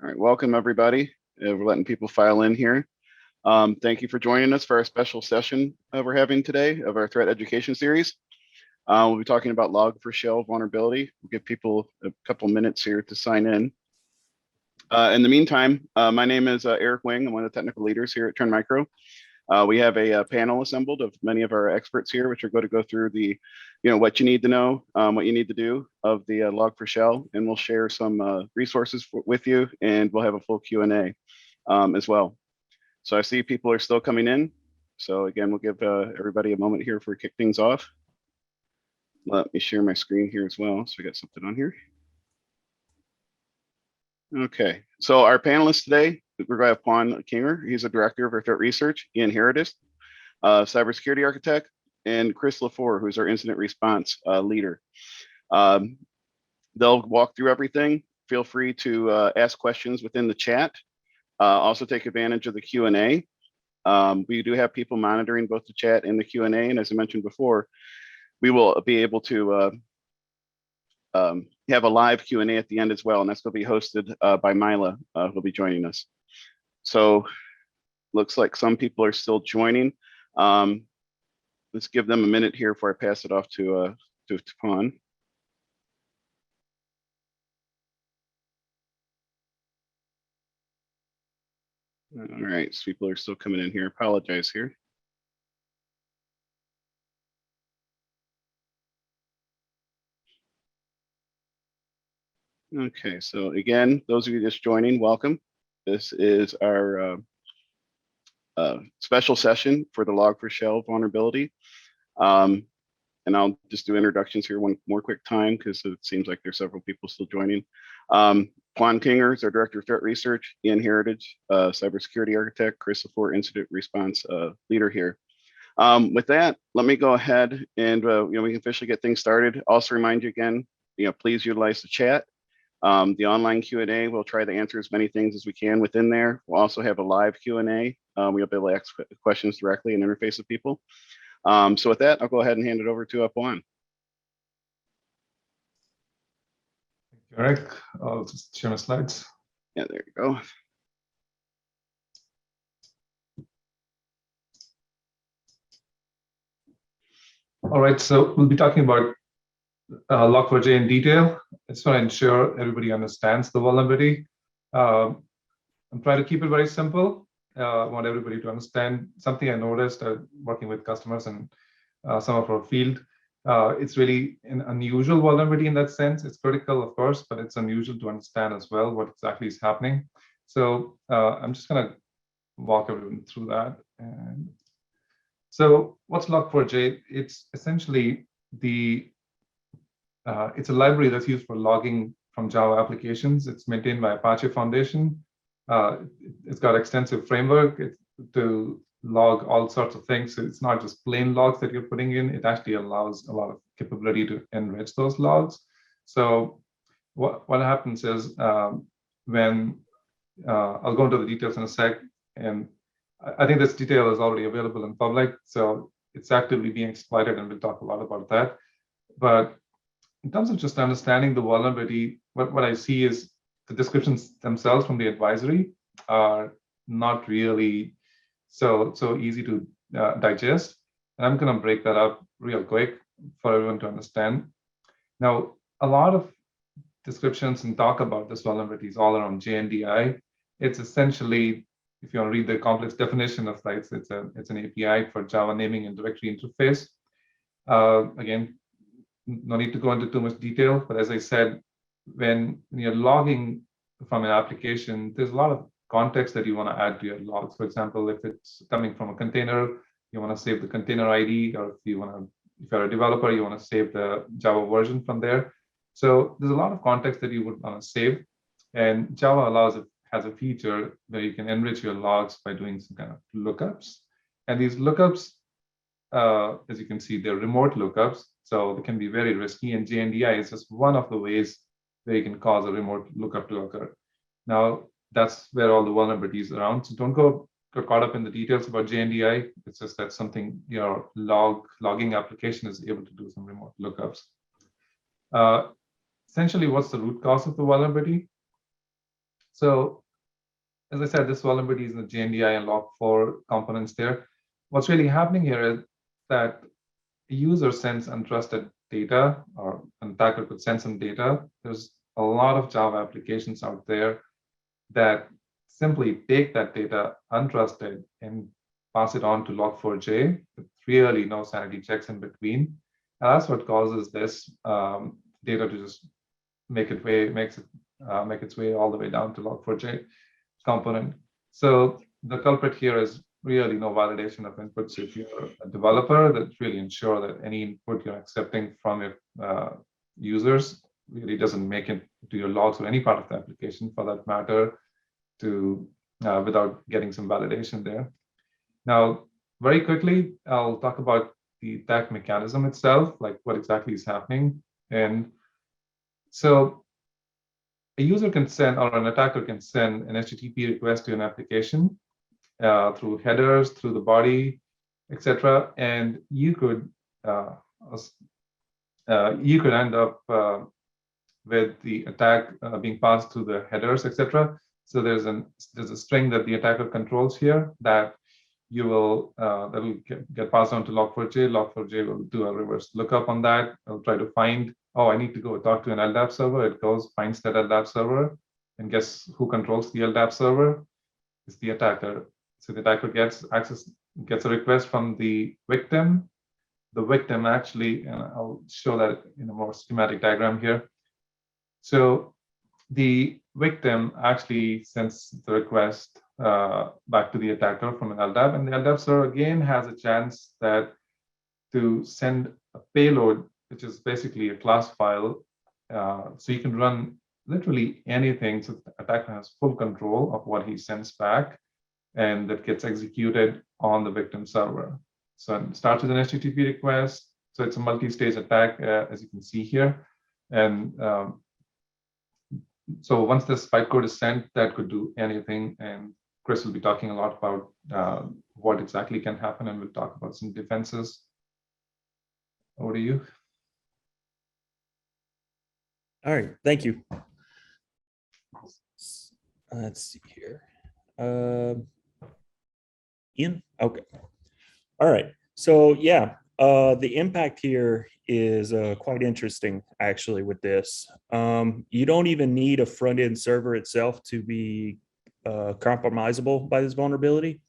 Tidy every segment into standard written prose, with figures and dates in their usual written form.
All right, welcome everybody. We're letting people file in here. Thank you for joining us for our special session we're having today of our threat education series. We'll be talking about Log4Shell vulnerability. We'll give people a couple minutes here to sign in. In the meantime, my name is Eric Wing. I'm one of the technical leaders here at Trend Micro. We have a panel assembled of many of our experts here, which are going to go through the, what you need to know, what you need to do of the Log4Shell, and we'll share some resources with you, and we'll have a full Q&A as well. So I see people are still coming in. So again, we'll give everybody a moment here for kick things off. Let me share my screen here as well. So we got something on here. Okay, so our panelists today, we're going to have Pawan Kinger. He's a director of our threat research. Ian Herodis, cybersecurity architect, and Chris LaFleur, who's our incident response leader. They'll walk through everything. Feel free to ask questions within the chat. Also take advantage of the Q&A. We do have people monitoring both the chat and the Q&A, and as I mentioned before, we will be able to have a live Q&A at the end as well, and that's going to be hosted by Mila, who'll be joining us. So looks like some people are still joining. Let's give them a minute here before I pass it off to Pawan. All right, so people are still coming in here. Apologize here. Okay, so again, those of you just joining, welcome. This is our special session for the Log4Shell vulnerability. And I'll just do introductions here one more quick time because it seems like there's several people still joining. Pawan Kinger is our director of threat research. Ian Herodis, cybersecurity architect. Chris LaFleur, incident response leader here. With that, let me go ahead and we can officially get things started. Also remind you again, please utilize the chat. The online Q&A, we'll try to answer as many things as we can within there. We'll also have a live Q&A. We'll be able to ask questions directly and interface with people. So with that, I'll go ahead and hand it over to Pawan. Thank you, Eric. I'll just share my slides. Yeah, there you go. All right, so we'll be talking about Log4j in detail. I just want to ensure everybody understands the vulnerability. I'm trying to keep it very simple. I want everybody to understand something I noticed working with customers and some of our field. It's really an unusual vulnerability in that sense. It's critical, of course, but it's unusual to understand as well what exactly is happening. So I'm just going to walk everyone through that. And so what's Log4j? It's essentially it's a library that's used for logging from Java applications. It's maintained by Apache Foundation. It's got extensive framework to log all sorts of things. So it's not just plain logs that you're putting in. It actually allows a lot of capability to enrich those logs. So what happens is when I'll go into the details in a sec, and I think this detail is already available in public, so it's actively being exploited, and we'll talk a lot about that. But in terms of just understanding the vulnerability, what I see is the descriptions themselves from the advisory are not really so easy to digest. And I'm going to break that up real quick for everyone to understand. Now, a lot of descriptions and talk about this vulnerability is all around JNDI. It's essentially, if you want to read the complex definition of sites, it's an API for Java naming and directory interface. Again, no need to go into too much detail, but as I said, when you're logging from an application, there's a lot of context that you want to add to your logs. For example, if it's coming from a container, you want to save the container ID, or if you're a developer, you want to save the Java version from there. So there's a lot of context that you would want to save, and Java has a feature where you can enrich your logs by doing some kind of lookups. And these lookups, as you can see, they're remote lookups, so they can be very risky, and JNDI is just one of the ways where you can cause a remote lookup to occur. Now, that's where all the vulnerabilities are around, so don't go caught up in the details about JNDI. It's just that something your logging application is able to do some remote lookups. Essentially, what's the root cause of the vulnerability? So as I said, this vulnerability is in the JNDI and Log4 components there. What's really happening here is that a user sends untrusted data, or an attacker could send some data. There's a lot of Java applications out there that simply take that data untrusted and pass it on to Log4j with really no sanity checks in between. And that's what causes this data to just make its way all the way down to Log4j component. So the culprit here is really no validation of inputs. If you're a developer, that really ensure that any input you're accepting from your users really doesn't make it to your logs or any part of the application for that matter, to without getting some validation there. Now, very quickly, I'll talk about the attack mechanism itself, like what exactly is happening. And so a user can send, or an attacker can send an HTTP request to an application through headers, through the body, etc. And you could end up with the attack being passed through the headers, etc. So there's a string that the attacker controls here that will get passed on to Log4j. Log4j will do a reverse lookup on that. It'll try to find, oh, I need to go talk to an LDAP server. It goes, finds that LDAP server, and guess who controls the LDAP server? It's the attacker. So the attacker gets a request from the victim. The victim actually, and I'll show that in a more schematic diagram here. So the victim actually sends the request back to the attacker from an LDAP, and the LDAP server again has a chance to send a payload, which is basically a class file. So you can run literally anything. So the attacker has full control of what he sends back, and that gets executed on the victim server. So it starts with an HTTP request. So it's a multi-stage attack, as you can see here. And so once this bytecode is sent, that could do anything. And Chris will be talking a lot about what exactly can happen, and we'll talk about some defenses. Over to you. All right, thank you. Let's see here. Ian? Okay. All right. So yeah, the impact here is quite interesting, actually, with this. You don't even need a front-end server itself to be compromisable by this vulnerability.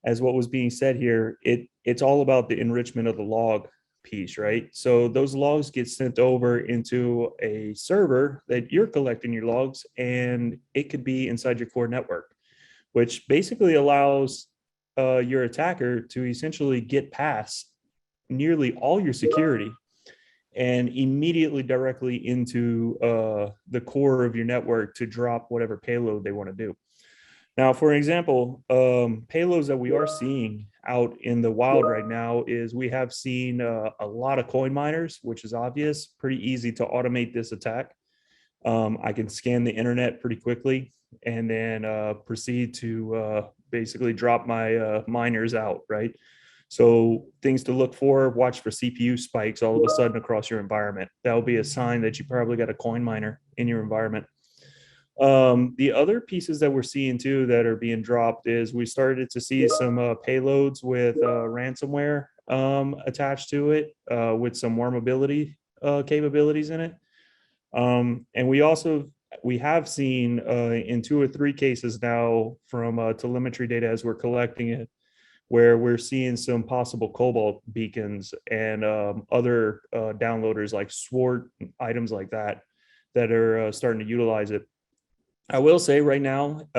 As what was being said here, it's all about the enrichment of the log piece, right? So those logs get sent over into a server that you're collecting your logs, and it could be inside your core network, which basically allows your attacker to essentially get past nearly all your security and immediately directly into the core of your network to drop whatever payload they want to do. Now, for example, payloads that we are seeing out in the wild right now is we have seen a lot of coin miners, which is obvious, pretty easy to automate this attack. I can scan the internet pretty quickly and then proceed to basically drop my miners out, right? So things to look for, watch for CPU spikes all of a sudden across your environment. That will be a sign that you probably got a coin miner in your environment. The other pieces that we're seeing too that are being dropped is we started to see some payloads with ransomware attached to it with some wormability capabilities in it. And we have seen in 2 or 3 cases now from telemetry data as we're collecting it, where we're seeing some possible Cobalt beacons and other downloaders like Sword, items like that are starting to utilize it. I will say right now,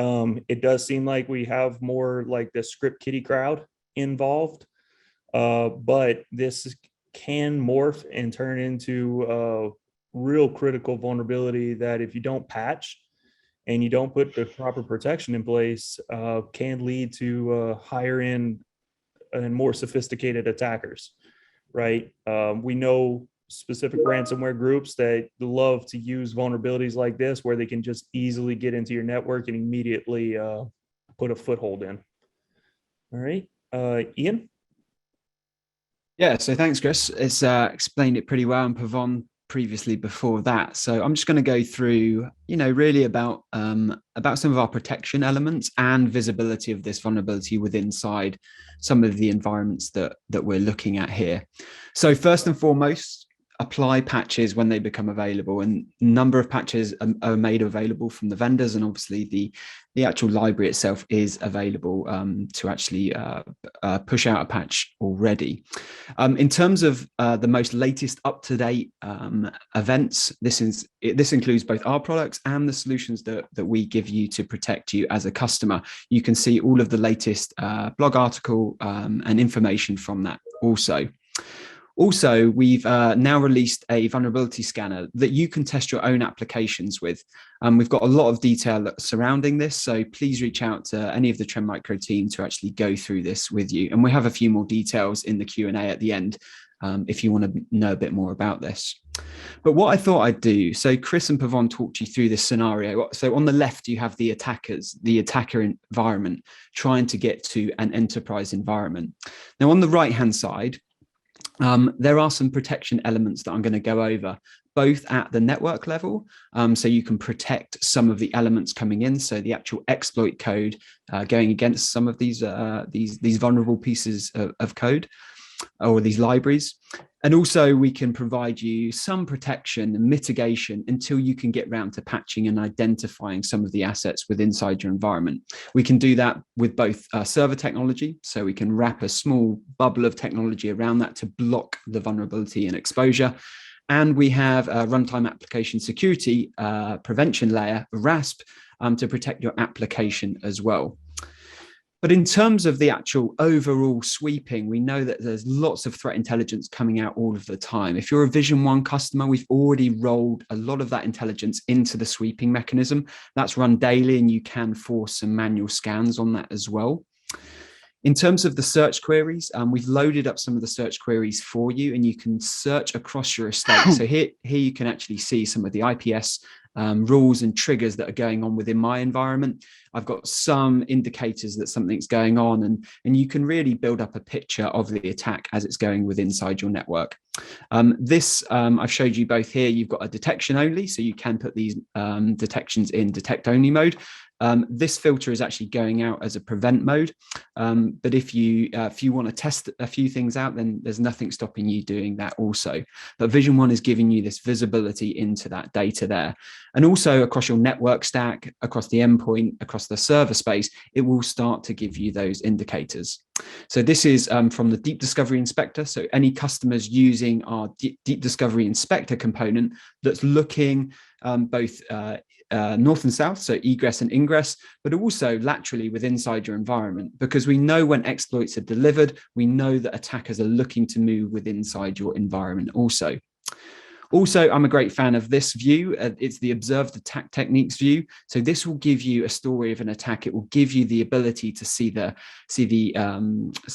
it does seem like we have more like the script kiddie crowd involved, but this can morph and turn into real critical vulnerability that if you don't patch and you don't put the proper protection in place, can lead to higher end and more sophisticated attackers, right? We know specific ransomware groups that love to use vulnerabilities like this where they can just easily get into your network and immediately put a foothold in. All right, Ian? Yeah, so thanks, Chris. It's explained it pretty well, and Pawan previously before that. So I'm just going to go through, really about some of our protection elements and visibility of this vulnerability within inside some of the environments that we're looking at here. So first and foremost, apply patches when they become available, and a number of patches are made available from the vendors, and obviously the actual library itself is available to actually push out a patch already. In terms of the most latest up-to-date events, this includes both our products and the solutions that we give you to protect you as a customer. You can see all of the latest blog article and information from that also. Also, we've now released a vulnerability scanner that you can test your own applications with. We've got a lot of detail surrounding this, so please reach out to any of the Trend Micro team to actually go through this with you. And we have a few more details in the Q&A at the end if you want to know a bit more about this. But what I thought I'd do, so Chris and Pawan talked you through this scenario. So on the left, you have the attacker environment trying to get to an enterprise environment. Now, on the right-hand side, there are some protection elements that I'm going to go over, both at the network level, so you can protect some of the elements coming in, so the actual exploit code going against some of these vulnerable pieces of code or these libraries. And also we can provide you some protection and mitigation until you can get round to patching and identifying some of the assets within inside your environment. We can do that with both server technology, so we can wrap a small bubble of technology around that to block the vulnerability and exposure. And we have a runtime application security prevention layer, RASP, to protect your application as well. But in terms of the actual overall sweeping, we know that there's lots of threat intelligence coming out all of the time. If you're a Vision One customer, we've already rolled a lot of that intelligence into the sweeping mechanism. That's run daily, and you can force some manual scans on that as well. In terms of the search queries, we've loaded up some of the search queries for you, and you can search across your estate. So here you can actually see some of the IPS rules and triggers that are going on within my environment. I've got some indicators that something's going on, and you can really build up a picture of the attack as it's going with inside your network. I've showed you both here. You've got a detection only, so you can put these detections in detect only mode. This filter is actually going out as a prevent mode. But if you want to test a few things out, then there's nothing stopping you doing that also. But Vision One is giving you this visibility into that data there. And also across your network stack, across the endpoint, across the server space, it will start to give you those indicators. So this is from the Deep Discovery Inspector. So any customers using our Deep Discovery Inspector component that's looking both north and south, so egress and ingress, but also laterally with inside your environment, because we know when exploits are delivered, we know that attackers are looking to move with inside your environment also. Also, I'm a great fan of this view. It's the observed attack techniques view. So this will give you a story of an attack. It will give you the ability to see the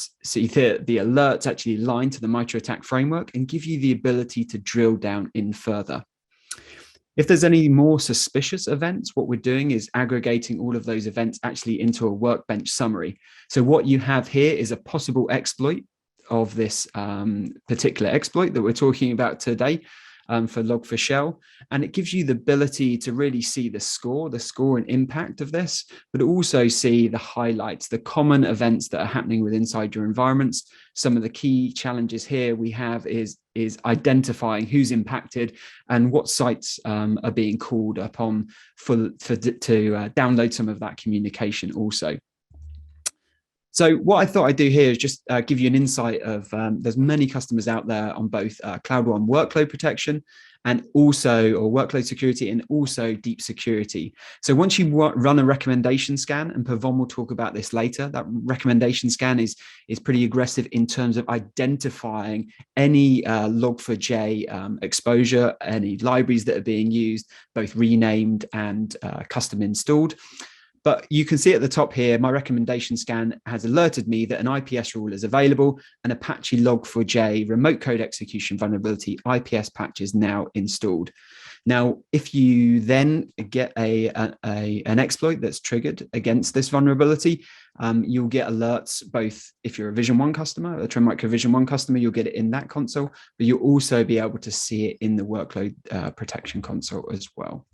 alerts actually aligned to the MITRE ATT&CK framework and give you the ability to drill down in further. If there's any more suspicious events, what we're doing is aggregating all of those events actually into a workbench summary. So what you have here is a possible exploit of this particular exploit that we're talking about today for Log4Shell. And it gives you the ability to really see the score and impact of this, but also see the highlights, the common events that are happening with inside your environments. Some of the key challenges here we have is identifying who's impacted and what sites are being called upon to download some of that communication also. So what I thought I'd do here is just give you an insight of there's many customers out there on both Cloud One workload protection and also, or workload security, and also deep security. So once you run a recommendation scan, and Pawan will talk about this later, that recommendation scan is pretty aggressive in terms of identifying any Log4j exposure, any libraries that are being used, both renamed and custom installed. But you can see at the top here, my recommendation scan has alerted me that an IPS rule is available, and Apache Log4j remote code execution vulnerability IPS patch is now installed. Now, if you then get an exploit that's triggered against this vulnerability, you'll get alerts both if you're a Vision 1 customer, a Trend Micro Vision 1 customer, you'll get it in that console, but you'll also be able to see it in the workload protection console as well.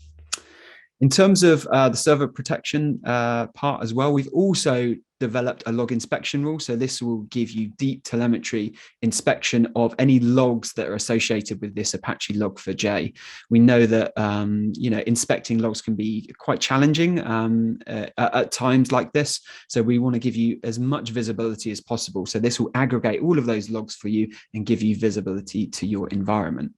In terms of the server protection part as well, we've also developed a log inspection rule. So this will give you deep telemetry inspection of any logs that are associated with this Apache Log4j. We know that inspecting logs can be quite challenging at times like this. So we want to give you as much visibility as possible. So this will aggregate all of those logs for you and give you visibility to your environment.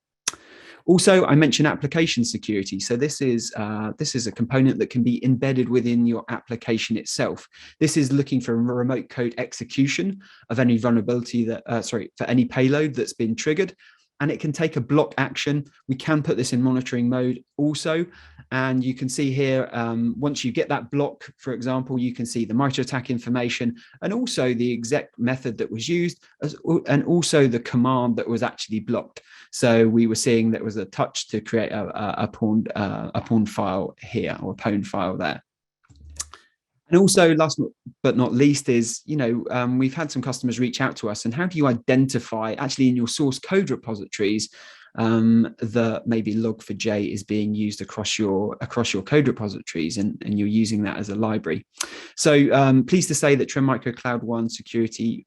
Also, I mentioned application security. So this is a component that can be embedded within your application itself. This is looking for remote code execution of any vulnerability that, for any payload that's been triggered. And it can take a block action. We can put this in monitoring mode also. And you can see here, once you get that block, for example, you can see the MITRE ATT&CK information and also the exact method that was used, and also the command that was actually blocked. So we were seeing that was a touch to create a pawn file here, or a pwn file there. And also, last but not least, is, we've had some customers reach out to us, and how do you identify actually in your source code repositories that maybe Log4j is being used across your code repositories, and you're using that as a library. So pleased to say that Trend Micro Cloud One Security,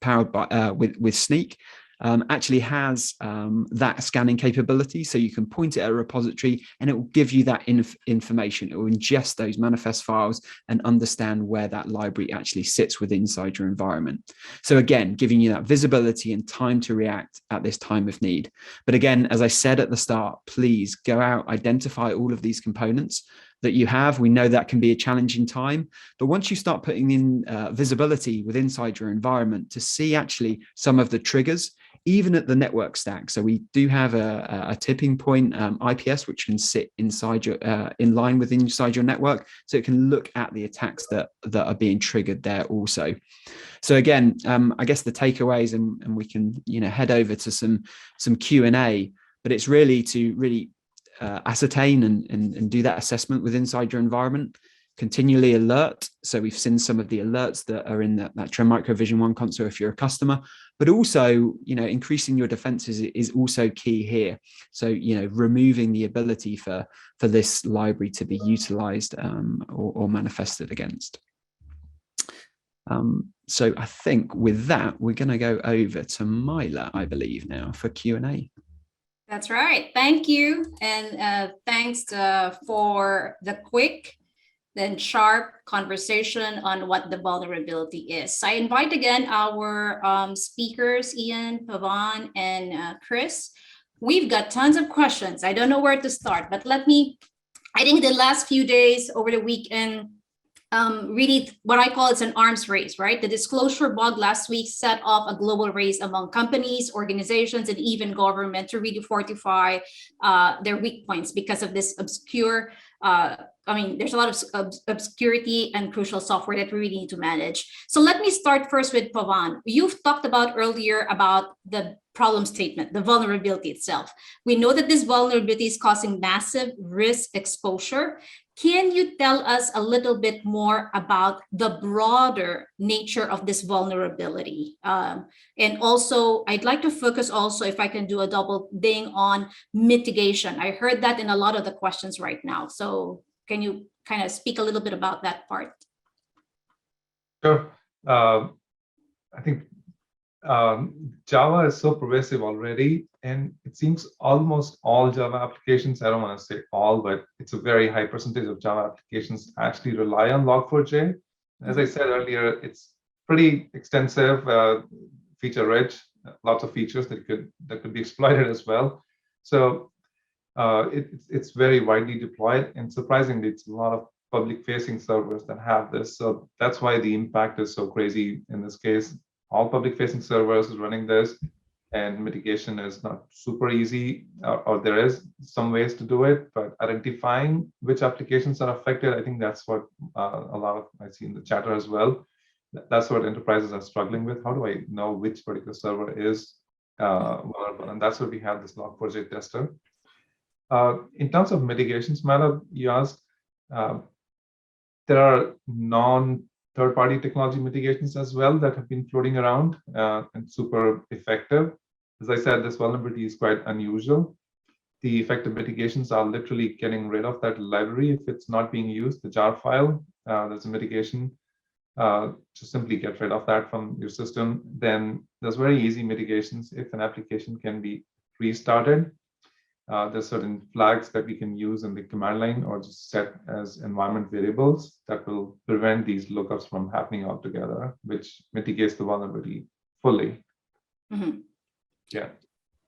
powered by with Sneak, actually has that scanning capability. So you can point it at a repository and it will give you that information. It will ingest those manifest files and understand where that library actually sits inside your environment. So again, giving you that visibility and time to react at this time of need. But again, as I said at the start, please go out, identify all of these components that you have. We know that can be a challenging time, but once you start putting in visibility inside your environment to see actually some of the triggers, even at the network stack. So we do have a tipping point IPS, which can sit inside your in line with inside your network, so it can look at the attacks that are being triggered there also. So again, I guess the takeaways, and we can head over to some Q&A, but it's really to ascertain and do that assessment inside your environment. Continually alert. So we've seen some of the alerts that are in that Trend Micro Vision 1 console if you're a customer, but also, increasing your defenses is also key here. So, removing the ability for this library to be utilized or manifested against. So I think with that, we're going to go over to Myla, I believe, now for Q&A. That's right. Thank you. And thanks for the quick then sharp conversation on what the vulnerability is. So I invite again our speakers, Ian, Pawan, and Chris. We've got tons of questions. I don't know where to start, but I think the last few days over the weekend, really what I call it's an arms race, right? The disclosure bug last week set off a global race among companies, organizations, and even government to really fortify their weak points because of this obscure there's a lot of obscurity and crucial software that we really need to manage. So let me start first with Pawan. You've talked about earlier about the problem statement, the vulnerability itself. We know that this vulnerability is causing massive risk exposure. Can you tell us a little bit more about the broader nature of this vulnerability? And also, I'd like to focus also, if I can do a double ding on mitigation. I heard that in a lot of the questions right now. So can you kind of speak a little bit about that part? Sure. I think Java is so pervasive already, and it seems almost all Java applications, I don't want to say all, but it's a very high percentage of Java applications actually rely on Log4j. As I said earlier, it's pretty extensive, feature-rich, lots of features that could be exploited as well. So it's very widely deployed, and surprisingly, it's a lot of public-facing servers that have this. So that's why the impact is so crazy in this case. All public-facing servers is running this, and mitigation is not super easy, or there is some ways to do it, but identifying which applications are affected, I think that's what a lot of I see in the chatter as well. That's what enterprises are struggling with. How do I know which particular server is vulnerable? And that's where we have this Log4j tester. In terms of mitigations matter, you asked, there are non-third-party technology mitigations as well that have been floating around and super effective. As I said, this vulnerability is quite unusual. The effective mitigations are literally getting rid of that library if it's not being used, the jar file. There's a mitigation to simply get rid of that from your system. Then there's very easy mitigations if an application can be restarted. There's certain flags that we can use in the command line or just set as environment variables that will prevent these lookups from happening altogether, which mitigates the vulnerability fully. Mhm. Yeah.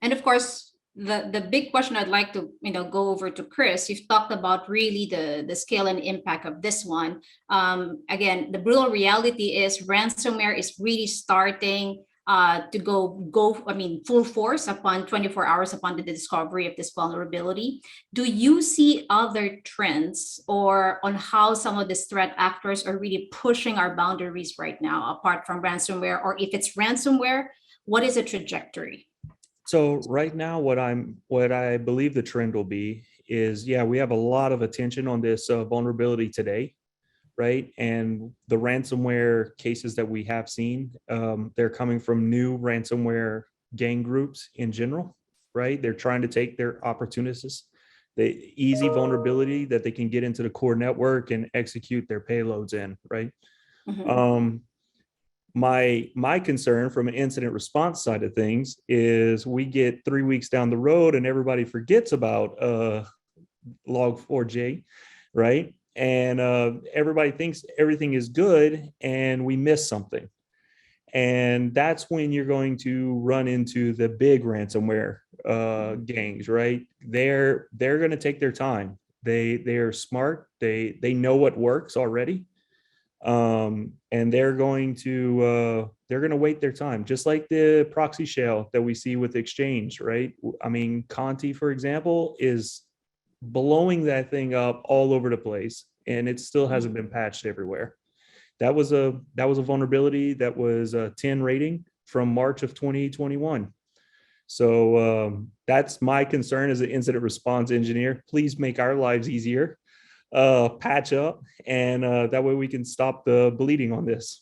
And of course, the big question I'd like to go over to Chris. You've talked about really the scale and impact of this one. Again, the brutal reality is ransomware is really starting to go full force upon 24 hours upon the discovery of this vulnerability. Do you see other trends or on how some of these threat actors are really pushing our boundaries right now, apart from ransomware? Or if it's ransomware, what is the trajectory? So right now, what I believe the trend will be is, yeah, we have a lot of attention on this vulnerability today, right? And the ransomware cases that we have seen, they're coming from new ransomware gang groups in general, right? They're trying to take their opportunists, the easy vulnerability that they can get into the core network and execute their payloads in, right? Mhm. My concern from an incident response side of things is we get 3 weeks down the road and everybody forgets about Log4j, right? And everybody thinks everything is good and we miss something. And that's when you're going to run into the big ransomware gangs, right? They're going to take their time. They're smart. They know what works already. And they're going to wait their time, just like the proxy shell that we see with Exchange, right? I mean, Conti, for example, is blowing that thing up all over the place, and it still hasn't been patched everywhere. That was a vulnerability that was a 10 rating from March of 2021. So that's my concern as an incident response engineer. Please make our lives easier. Patch up, and that way we can stop the bleeding on this.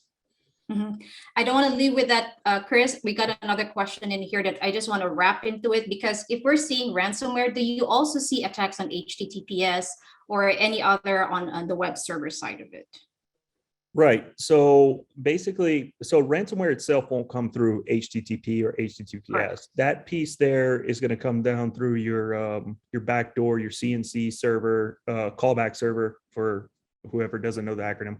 Mhm. I don't want to leave with that, Chris. We got another question in here that I just want to wrap into it, because if we're seeing ransomware, do you also see attacks on HTTPS or any other on the web server side of it? Right. So basically, so ransomware itself won't come through HTTP or HTTPS. Right. That piece there is going to come down through your backdoor, your CNC server, callback server for whoever doesn't know the acronym.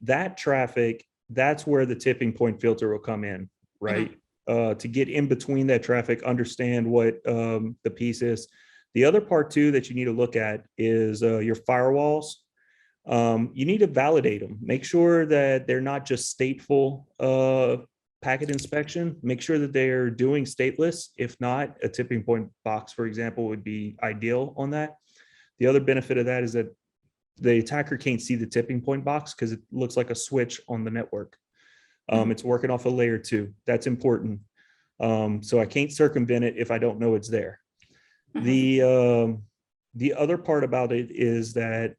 That traffic, that's where the tipping point filter will come in, right? To get in between that traffic, understand what the piece is. The other part too that you need to look at is your firewalls. You need to validate them. Make sure that they're not just stateful packet inspection. Make sure that they're doing stateless. If not, a tipping point box, for example, would be ideal on that. The other benefit of that is that the attacker can't see the tipping point box because it looks like a switch on the network. It's working off a layer 2. That's important. So I can't circumvent it if I don't know it's there. The other part about it is that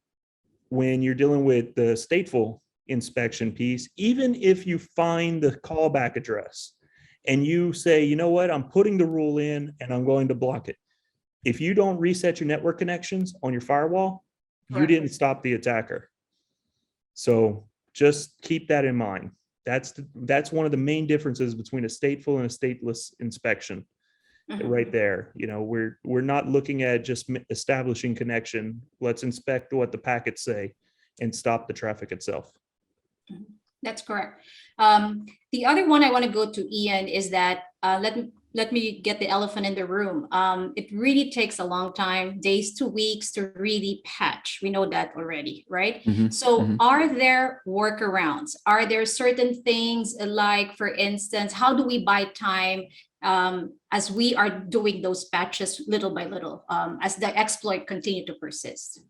when you're dealing with the stateful inspection piece, even if you find the callback address and you say, you know what, I'm putting the rule in and I'm going to block it. If you don't reset your network connections on your firewall, you didn't stop the attacker. So just keep that in mind. That's one of the main differences between a stateful and a stateless inspection. Right there, we're not looking at just establishing connection. Let's inspect what the packets say and stop the traffic itself. That's correct. The other one I want to go to, Ian, is that let me get the elephant in the room. It really takes a long time, days to weeks, to really patch. We know that already, right? So are there workarounds? Are there certain things like, for instance, how do we buy time as we are doing those patches little by little, as the exploit continue to persist?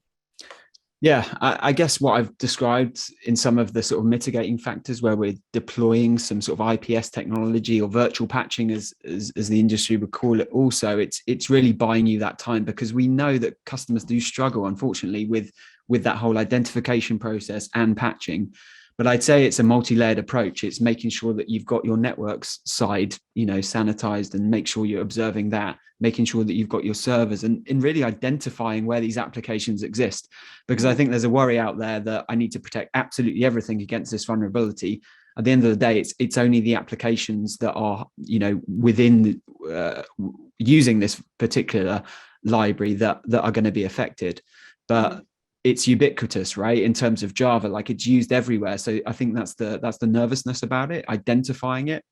Yeah, I guess what I've described in some of the sort of mitigating factors where we're deploying some sort of IPS technology or virtual patching, as the industry would call it. Also, it's really buying you that time, because we know that customers do struggle, unfortunately, with that whole identification process and patching. But I'd say it's a multi-layered approach. It's making sure that you've got your networks side, sanitized, and make sure you're observing that, making sure that you've got your servers, and really identifying where these applications exist. Because I think there's a worry out there that I need to protect absolutely everything against this vulnerability. At the end of the day, it's only the applications that are, within using this particular library that are going to be affected. But it's ubiquitous, right? In terms of Java, like it's used everywhere. So I think that's the nervousness about it, identifying it.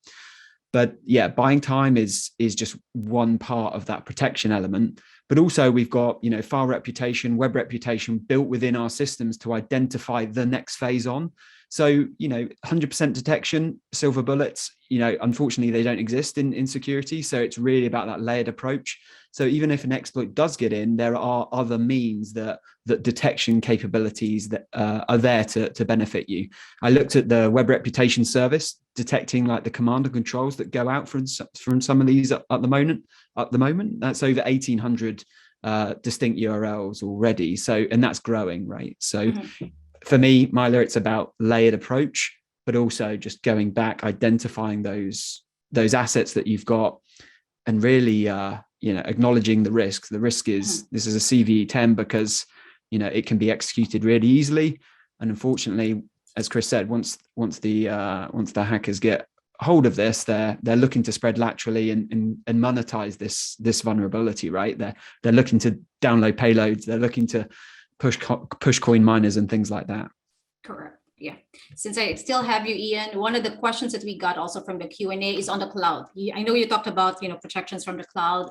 But yeah, buying time is just one part of that protection element. But also we've got, file reputation, web reputation built within our systems to identify the next phase on. So, 100% detection, silver bullets, unfortunately they don't exist in security. So it's really about that layered approach. So even if an exploit does get in, there are other means that detection capabilities that are there to benefit you. I looked at the web reputation service, detecting like the command and controls that go out from some of these at the moment. That's over 1,800 distinct URLs already. So, and that's growing, right? So for me, Myla, it's about layered approach, but also just going back, identifying those assets that you've got, and really, acknowledging the risk. The risk is this is a CVE 10 because, it can be executed really easily. And unfortunately, as Chris said, once the hackers get hold of this, they're looking to spread laterally and monetize this vulnerability, right? They're looking to download payloads. They're looking to push coin miners and things like that. Correct. Yeah. Since I still have you, Ian, one of the questions that we got also from the Q&A is on the cloud. I know you talked about, protections from the cloud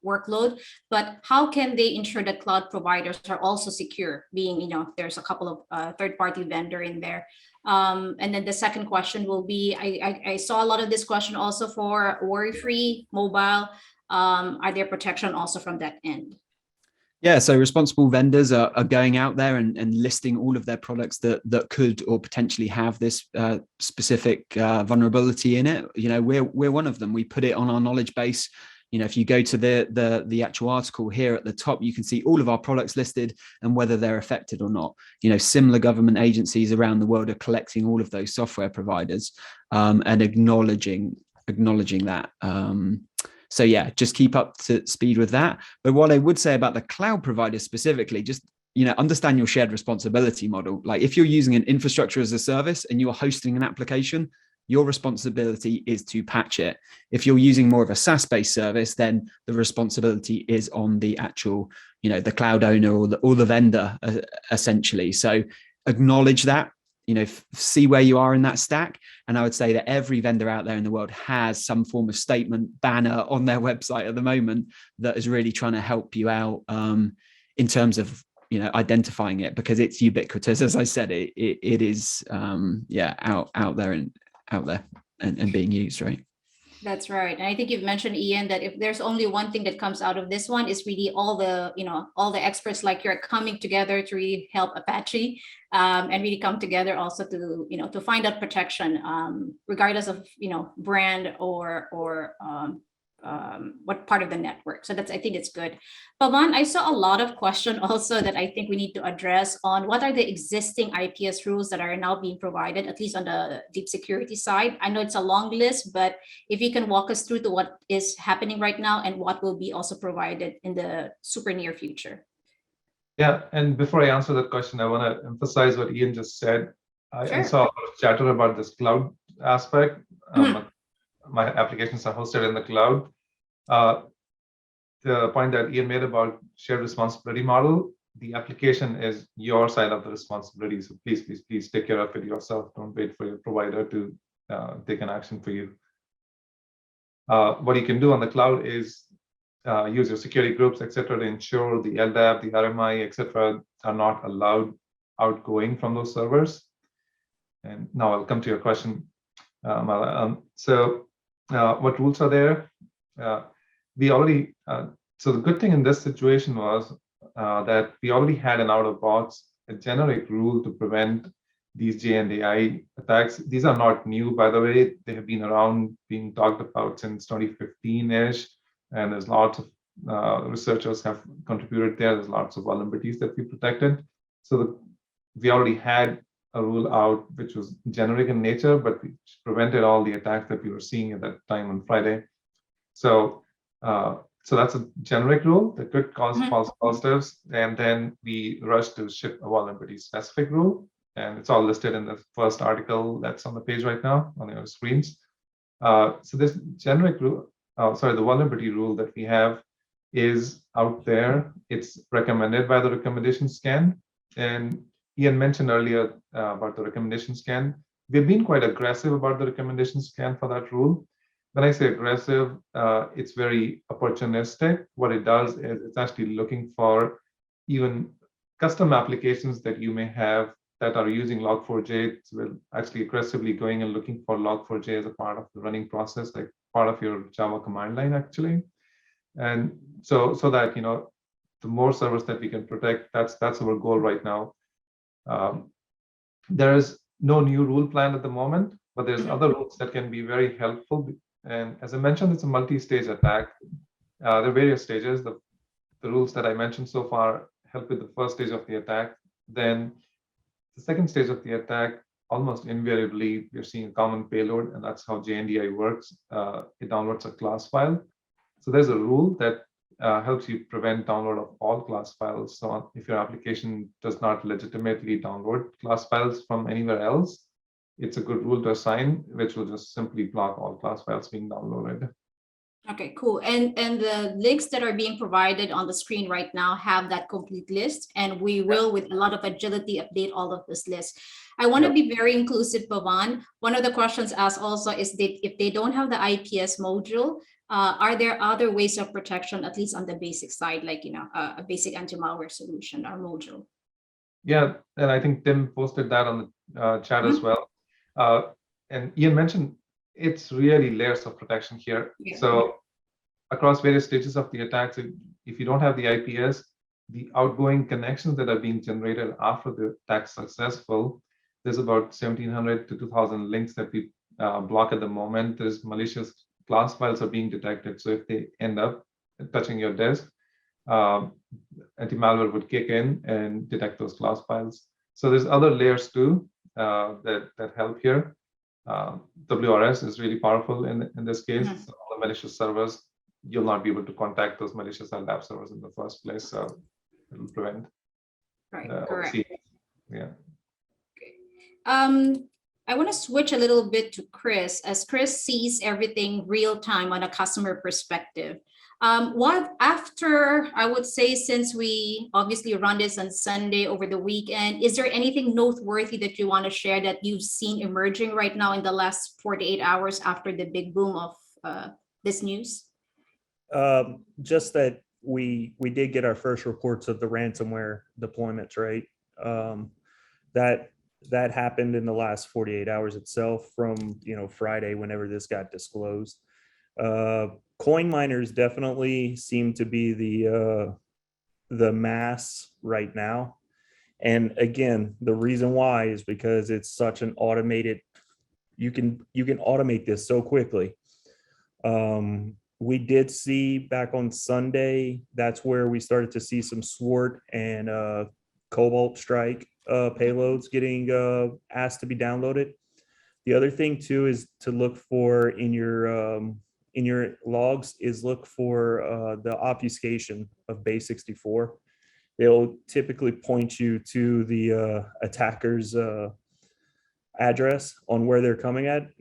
workload, but how can they ensure that cloud providers are also secure, being, there's a couple of third-party vendor in there. And then the second question will be, I saw a lot of this question also for worry-free mobile. Are there protection also from that end? Yeah, so responsible vendors are going out there and listing all of their products that could or potentially have this specific vulnerability in it. We're one of them. We put it on our knowledge base. If you go to the actual article here at the top, you can see all of our products listed and whether they're affected or not. Similar government agencies around the world are collecting all of those software providers and acknowledging that. So yeah, just keep up to speed with that. But what I would say about the cloud provider specifically, just, understand your shared responsibility model. Like if you're using an infrastructure as a service and you're hosting an application, your responsibility is to patch it. If you're using more of a SaaS-based service, then the responsibility is on the actual, the cloud owner or the vendor, essentially. So acknowledge that, see where you are in that stack. And I would say that every vendor out there in the world has some form of statement banner on their website at the moment that is really trying to help you out in terms of, identifying it, because it's ubiquitous. As I said, it is, out there and being used, right? That's right. And I think you've mentioned, Ian, that if there's only one thing that comes out of this one, is really all the experts like you're coming together to really help Apache and really come together also to find out protection, regardless of, brand or what part of the network. So I think it's good. Pawan, I saw a lot of questions also that I think we need to address on what are the existing IPS rules that are now being provided, at least on the deep security side. I know it's a long list, but if you can walk us through to what is happening right now and what will be also provided in the super near future. Yeah, and before I answer that question, I want to emphasize what Ian just said. I saw a lot of chatter about this cloud aspect. My applications are hosted in the cloud. The point that Ian made about shared responsibility model, the application is your side of the responsibility. So please take care of it yourself. Don't wait for your provider to take an action for you. What you can do on the cloud is use your security groups, etc., to ensure the LDAP, the RMI, etc., are not allowed outgoing from those servers. And now I'll come to your question, Mala. What rules are there? We already, so the good thing in this situation was that we already had an out-of-box a generic rule to prevent these JNDI attacks. These are not new, by the way. They have been around, being talked about since 2015-ish, and there's lots of researchers have contributed there. There's lots of vulnerabilities that we protected. So we already had a rule out which was generic in nature, but which prevented all the attacks that we were seeing at that time on Friday. So so that's a generic rule that could cause false positives. And then we rushed to ship a vulnerability specific rule. And it's all listed in the first article that's on the page right now on your screens. So this generic rule, the vulnerability rule that we have is out there. It's recommended by the recommendation scan. And Ian mentioned earlier about the recommendation scan. We've been quite aggressive about the recommendation scan for that rule. When I say aggressive, it's very opportunistic. What it does is it's actually looking for even custom applications that you may have that are using Log4j. We're actually aggressively going and looking for Log4j as a part of the running process, like part of your Java command line, actually. And so that, the more servers that we can protect, that's our goal right now. There is no new rule plan at the moment, but there's other rules that can be very helpful. And as I mentioned, it's a multi-stage attack. There are various stages. The rules that I mentioned so far help with the first stage of the attack. Then the second stage of the attack, almost invariably, we're seeing a common payload, and that's how JNDI works. It downloads a class file. So there's a rule that helps you prevent download of all class files. So if your application does not legitimately download class files from anywhere else, it's a good rule to assign, which will just simply block all class files being downloaded. Okay, cool. And the links that are being provided on the screen right now have that complete list, and we will, with a lot of agility, update all of this list. I want to be very inclusive, Pawan. One of the questions asked also is that if they don't have the IPS module, are there other ways of protection, at least on the basic side, like a basic anti-malware solution or module? Yeah, and I think Tim posted that on the chat as well. And Ian mentioned it's really layers of protection here. Yeah. So across various stages of the attacks, if you don't have the IPS, the outgoing connections that are being generated after the attack successful, there's about 1,700 to 2,000 links that we block at the moment. There's malicious class files are being detected. So if they end up touching your disk, anti-malware would kick in and detect those class files. So there's other layers too that help here. WRS is really powerful in this case. So all the malicious servers, you'll not be able to contact those malicious LDAP servers in the first place. So it'll prevent. Right. Correct. Yeah. Okay. I want to switch a little bit to Chris, as Chris sees everything real time on a customer perspective. What after, I would say, since we obviously run this on Sunday over the weekend, is there anything noteworthy that you want to share that you've seen emerging right now in the last 48 hours after the big boom of this news? Just that we did get our first reports of the ransomware deployments, right? That happened in the last 48 hours itself from, Friday, whenever this got disclosed. Coin miners definitely seem to be the mass right now. And again, the reason why is because it's such an automated, you can automate this so quickly. We did see back on Sunday, that's where we started to see some Sword and Cobalt Strike payloads getting asked to be downloaded. The other thing too is to look for in your logs is look for the obfuscation of base 64. They'll typically point you to the attacker's address on where they're coming at.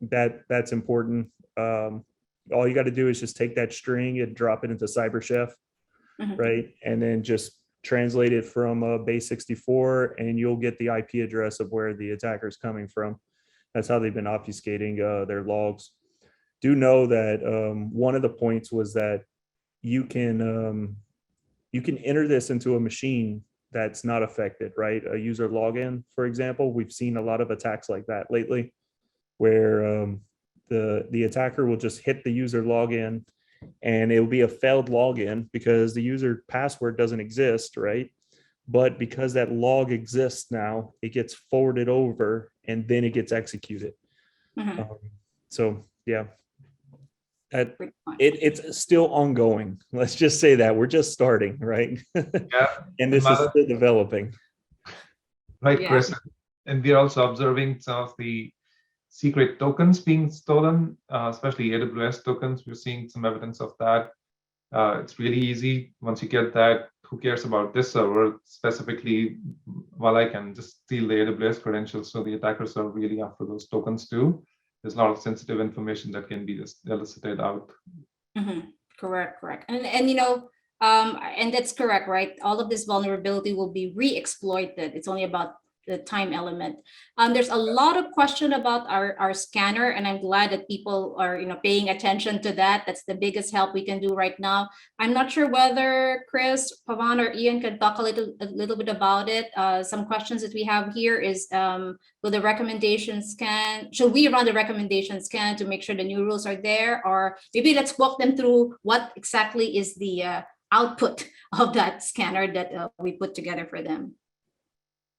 That's important. All you got to do is just take that string and drop it into CyberChef, right? And then just translate it from base 64, and you'll get the IP address of where the attacker is coming from. That's how they've been obfuscating their logs. Do know that one of the points was that you can enter this into a machine that's not affected, right? A user login, for example. We've seen a lot of attacks like that lately, where the attacker will just hit the user login, and it will be a failed login because the user password doesn't exist, right? but because that log exists now, it gets forwarded over and then it gets executed. Mhm. So yeah, Good point. it's still ongoing. Let's just say that we're just starting, right? Yeah. And this is Another- still developing. Right, Yeah. Chris. And we're also observing some of the secret tokens being stolen, especially AWS tokens. We're seeing some evidence of that. It's really easy. Once you get that, who cares about this server specifically? Well, I can just steal the AWS credentials. So the attackers are really after those tokens too. There's a lot of sensitive information that can be just elicited out. Mhm. Correct. And and that's correct, right? All of this vulnerability will be re-exploited. It's only about the time element. There's a lot of question about our scanner, and I'm glad that people are paying attention to that. That's the biggest help we can do right now. I'm not sure whether Chris, Pawan, or Ian can talk a little bit about it. Some questions that we have here is will the recommendation scan, should we run the recommendation scan to make sure the new rules are there? Or maybe let's walk them through what exactly is the output of that scanner that we put together for them.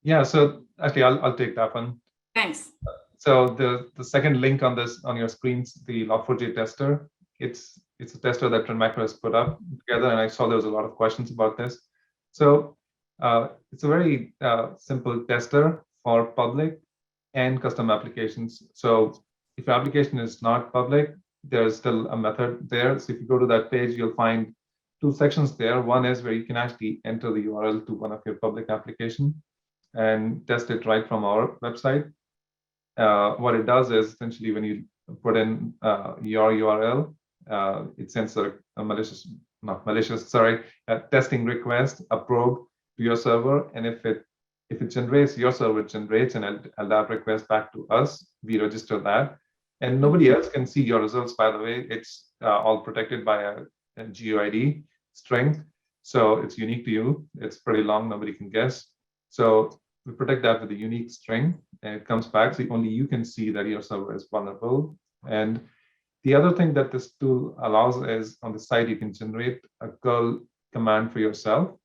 Yeah, so actually I'll take that one. Thanks. So the second link on your screens, the Log4j tester, it's a tester that Trend Micro has put up together, and I saw there was a lot of questions about this. So it's a very simple tester for public and custom applications. So if your application is not public, there's still a method there. So if you go to that page, you'll find two sections there. One is where you can actually enter the URL to one of your public application and test it right from our website. What it does is essentially when you put in your URL, it sends a testing request, a probe to your server, and if it generates, your server generates an LDAP request back to us. We register that, and nobody else can see your results. By the way, it's all protected by a GUID string, so it's unique to you. It's pretty long; nobody can guess. So we protect that with a unique string, and it comes back, so only you can see that your server is vulnerable. And the other thing that this tool allows is on the side, you can generate a curl command for yourself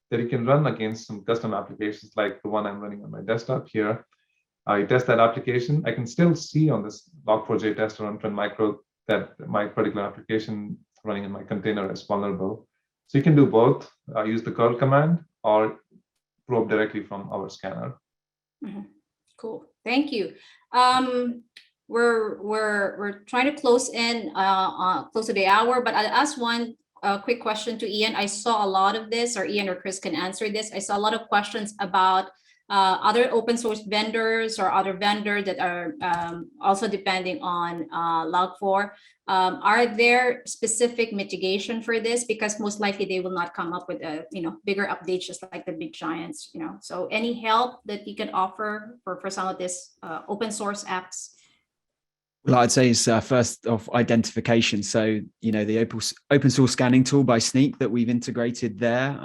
that you can run against some custom applications like the one I'm running on my desktop here. I test that application. I can still see on this Log4j tester on Trend Micro that my particular application running in my container is vulnerable. So you can do both, use the curl command or probe directly from our scanner. Mm-hmm. Cool, thank you. We're trying to close to the hour, but I'll ask one quick question to Ian. I saw a lot of this, or Ian or Chris can answer this. I saw a lot of questions about other open source vendors or other vendors that are also depending on Log4. Are there specific mitigation for this? Because most likely they will not come up with a bigger updates just like the big giants. So any help that you can offer for some of this open source apps? Well, I'd say it's first off identification. So, the open source scanning tool by Snyk that we've integrated there,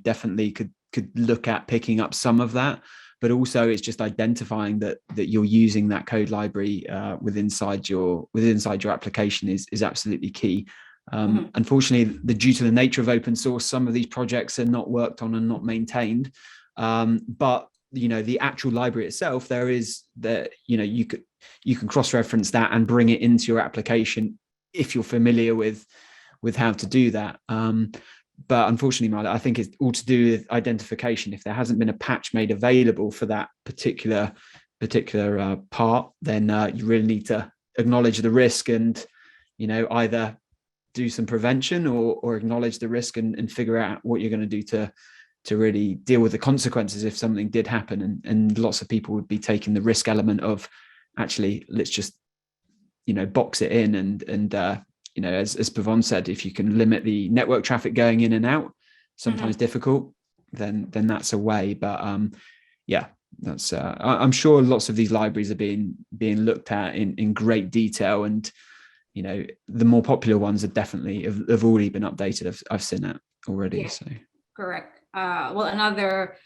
definitely could look at picking up some of that. But also, it's just identifying that you're using that code library within inside your application is absolutely key. Unfortunately, due to the nature of open source, some of these projects are not worked on and not maintained. But the actual library itself, there is that you can cross-reference that and bring it into your application if you're familiar with how to do that. But unfortunately, I think it's all to do with identification. If there hasn't been a patch made available for that particular part, then you really need to acknowledge the risk and either do some prevention or acknowledge the risk and figure out what you're going to do to really deal with the consequences if something did happen. And lots of people would be taking the risk element of actually, let's just, box it in and as Pawan said, if you can limit the network traffic going in and out, sometimes difficult, then that's a way. But that's I'm sure lots of these libraries are being looked at in great detail, and the more popular ones are definitely have already been updated. I've seen that already. Yeah. So Correct. Well, another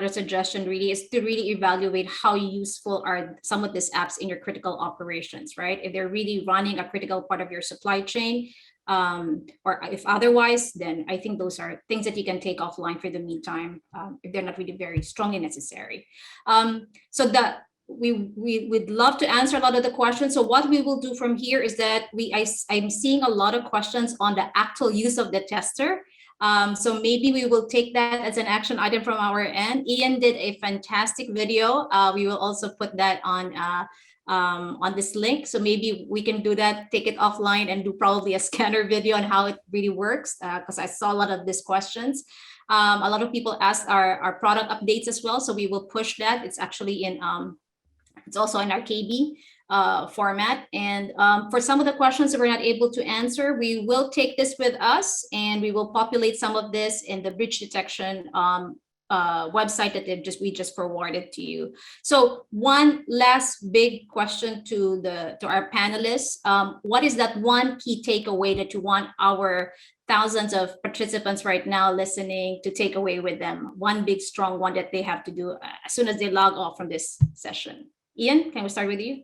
suggestion really is to really evaluate how useful are some of these apps in your critical operations, right? If they're really running a critical part of your supply chain, or if otherwise, then I think those are things that you can take offline for the meantime, if they're not really very strongly necessary. So that we would love to answer a lot of the questions. So what we will do from here is that I'm seeing a lot of questions on the actual use of the tester. So maybe we will take that as an action item from our end. Ian did a fantastic video. We will also put that on this link. So maybe we can do that, take it offline and do probably a scanner video on how it really works, because I saw a lot of these questions. A lot of people asked our product updates as well. So we will push that. It's actually in, it's also in our KB format. And for some of the questions that we're not able to answer, we will take this with us and we will populate some of this in the breach detection website that we just forwarded to you. So one last big question to our panelists. What is that one key takeaway that you want our thousands of participants right now listening to take away with them? One big strong one that they have to do as soon as they log off from this session. Ian, can we start with you?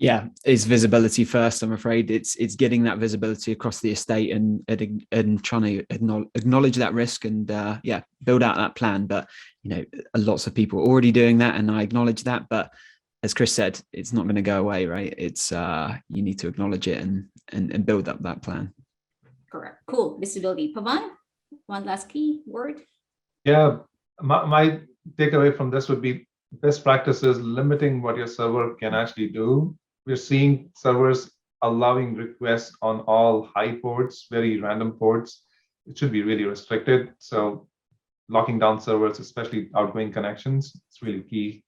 Yeah, it's visibility first. I'm afraid it's getting that visibility across the estate and trying to acknowledge that risk and yeah, build out that plan. But lots of people are already doing that, and I acknowledge that. But as Chris said, it's not going to go away, right? It's you need to acknowledge it and build up that plan. Correct. Cool. Visibility. Pawan, one last key word. Yeah, my takeaway from this would be best practices, limiting what your server can actually do. We're seeing servers allowing requests on all high ports, very random ports. It should be really restricted. So locking down servers, especially outgoing connections, it's really key.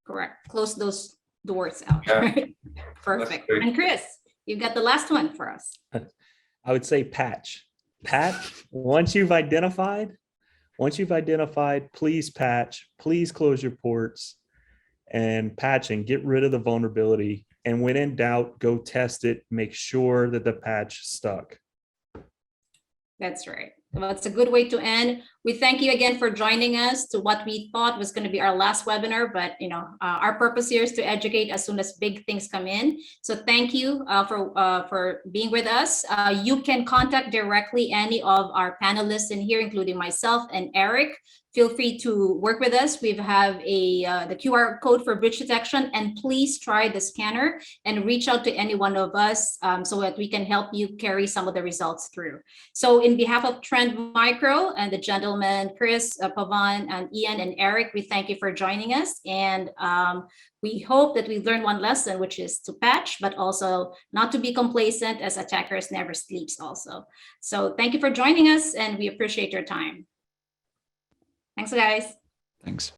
Correct. Close those doors out. Yeah. Right? Perfect. And Chris, you got the last one for us. I would say patch. Once you've identified, please patch, please close your ports and patch and get rid of the vulnerability. And when in doubt, go test it. Make sure that the patch stuck. That's right. Well, it's a good way to end. We thank you again for joining us to what we thought was going to be our last webinar, but our purpose here is to educate as soon as big things come in. So thank you for being with us. You can contact directly any of our panelists in here, including myself and Eric. Feel free to work with us. We have the QR code for breach detection, and please try the scanner and reach out to any one of us so that we can help you carry some of the results through. So in behalf of Trend Micro and the gentlemen, Chris, Pawan, and Ian, and Eric, we thank you for joining us. And we hope that we learned one lesson, which is to patch, but also not to be complacent, as attackers never sleeps also. So thank you for joining us, and we appreciate your time. Thanks, guys. Thanks.